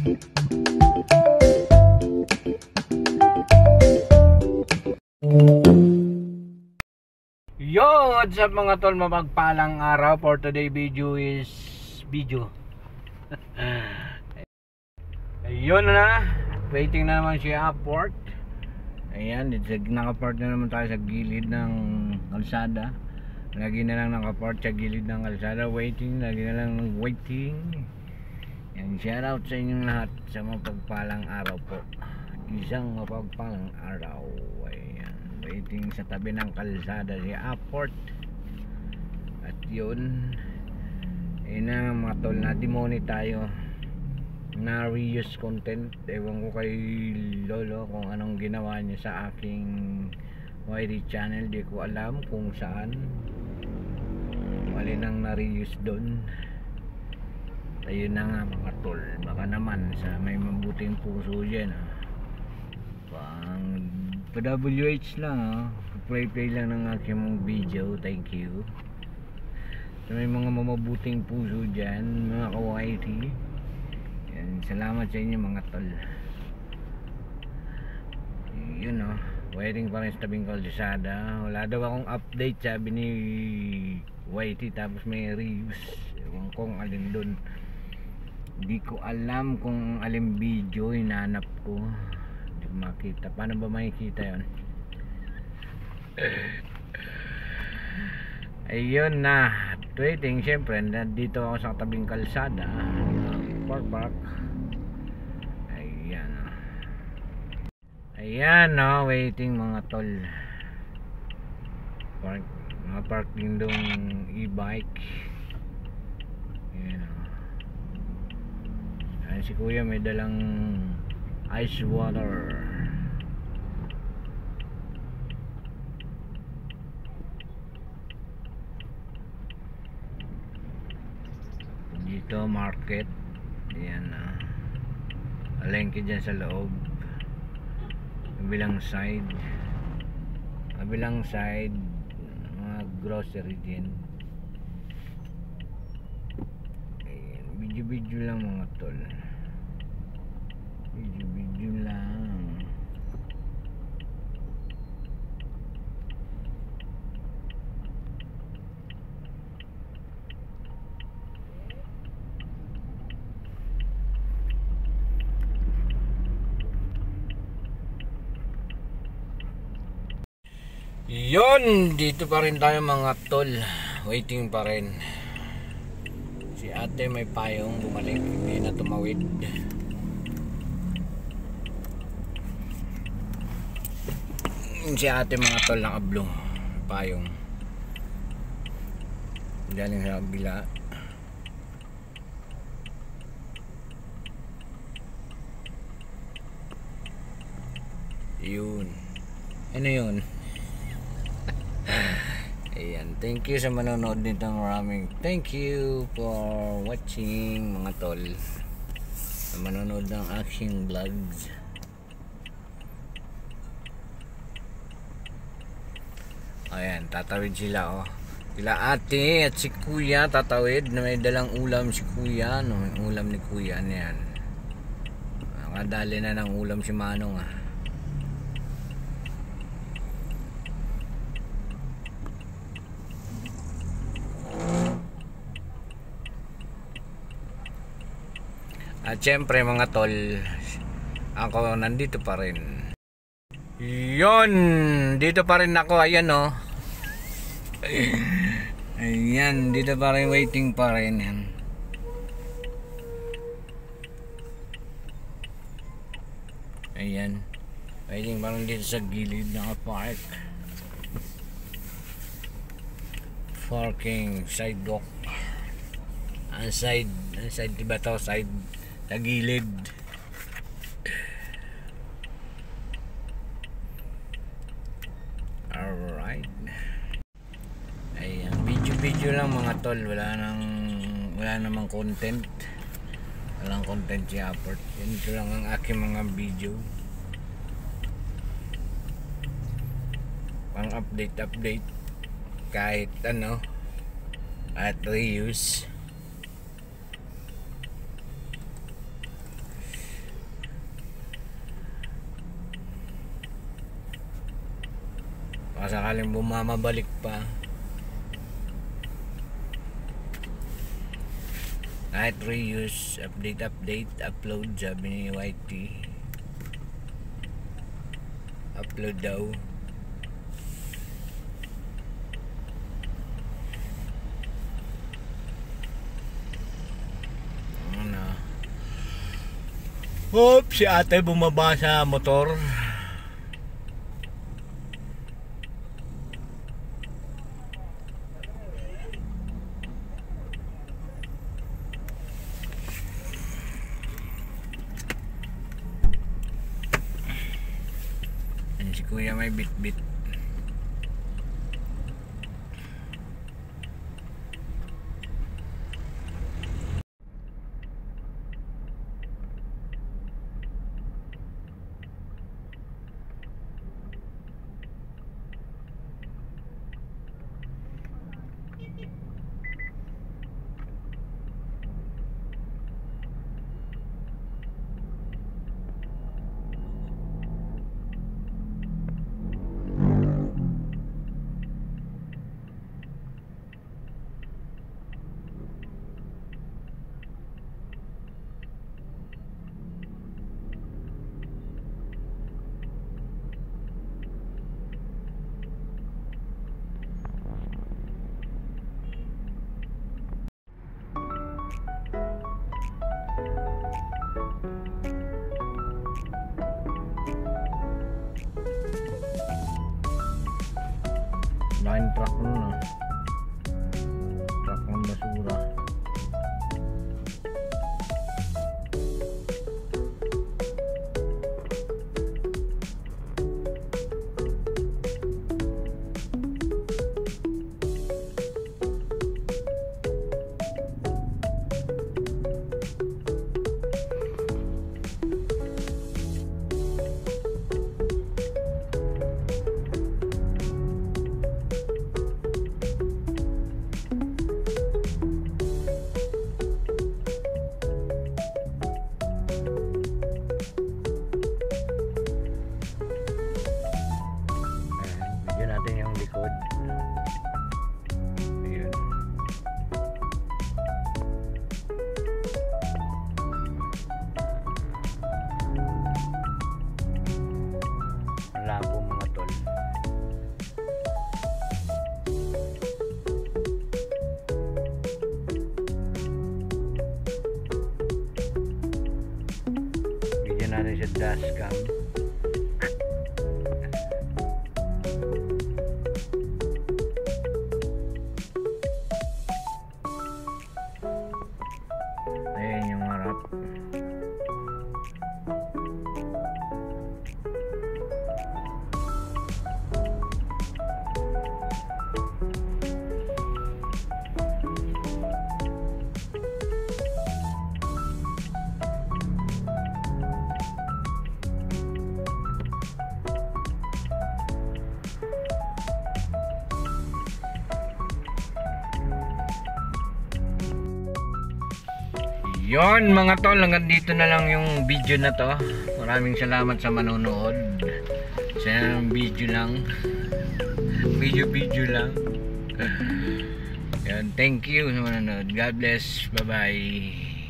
Yo, what's up mga tol, mapagpalang araw. For today video is ayun na, waiting na naman siya upward. Ayan, nakapark na naman tayo sa gilid ng kalsada. Lagi na lang nakapark sa gilid ng kalsada, waiting, lagi na lang waiting. Yan, shout out sa inyong lahat sa mapagpalang araw po. Isang mapagpalang araw. Ayan, waiting sa tabi ng kalsada si upward. At yun, yun na mga tol, na demoni tayo na reuse content. Ewan ko kay Lolo kung anong ginawa niya sa aking YT channel. Di ko alam kung saan, kung alin ang na-reuse doon. Ayun na nga mga tol, baka naman sa may mabuting puso dyan, pang PWH lang, play lang ng aking video. Thank you sa may mga mabuting puso dyan, mga ka-YT. Salamat sa inyo mga tol. Yun waiting pa rin sa tabing kalsada. Wala daw akong update, sabi ni YT, tapos may reuse. Ewan kong alin dun, hindi ko alam kung alin video hinanap ko. Hindi ko makita. Paano ba makikita yun? Ayun na, waiting. Syempre nandito ako sa tabing kalsada, park. Ayan waiting mga tol. Park din dong e-bike. Ayan Ayan si kuya, may dalang ice water. Dito market. Ayan palengke dyan sa loob. Kabilang side mga grocery din. Ayan, video lang mga tol, video lang. Yun, dito pa rin tayo mga tol, waiting pa rin. Si ate may payong, bumalik, hindi na tumawid. Si ate mga tol, nakablong payong, galing sa kabila. Yun, ano yun? Ayan, thank you sa manonood nito, maraming thank you for watching mga tol, sa manonood ng action vlogs. Ayan, tatawid sila sila ate at si kuya tatawid, na may dalang ulam si kuya, may ulam ni kuya niyan. Nakadali na ng ulam si Manong At syempre mga tol, ako nandito pa rin. Yun, dito pa rin ako. Ayan ayan, dito pa rin, waiting pa rin. Ayan, waiting pa rin dito sa gilid ng park. Parking sidewalk. Ang side diba to? Side sa gilid. Alright. Ayan, video lang mga tol, wala namang content. Walang content si upward. Ito lang ang aking mga video, pang update kahit at reuse. baka sakaling bumamabalik pa. Kahit reuse, update, upload, sabi ni YT. Upload daw. Hop, si ate bumaba sa motor. Yan si kuya may bit-bit. Laking truck nun ah. Truck ng basura. Natin yung likod. Ayun. Labo mga tol. Bigyan natin sa dashcam. Ayan yung harap. Yon mga tol, hanggang dito na lang yung video na to. Maraming salamat sa manonood. Sa video lang. Video lang. Yan, thank you sa manonood. God bless. Bye bye.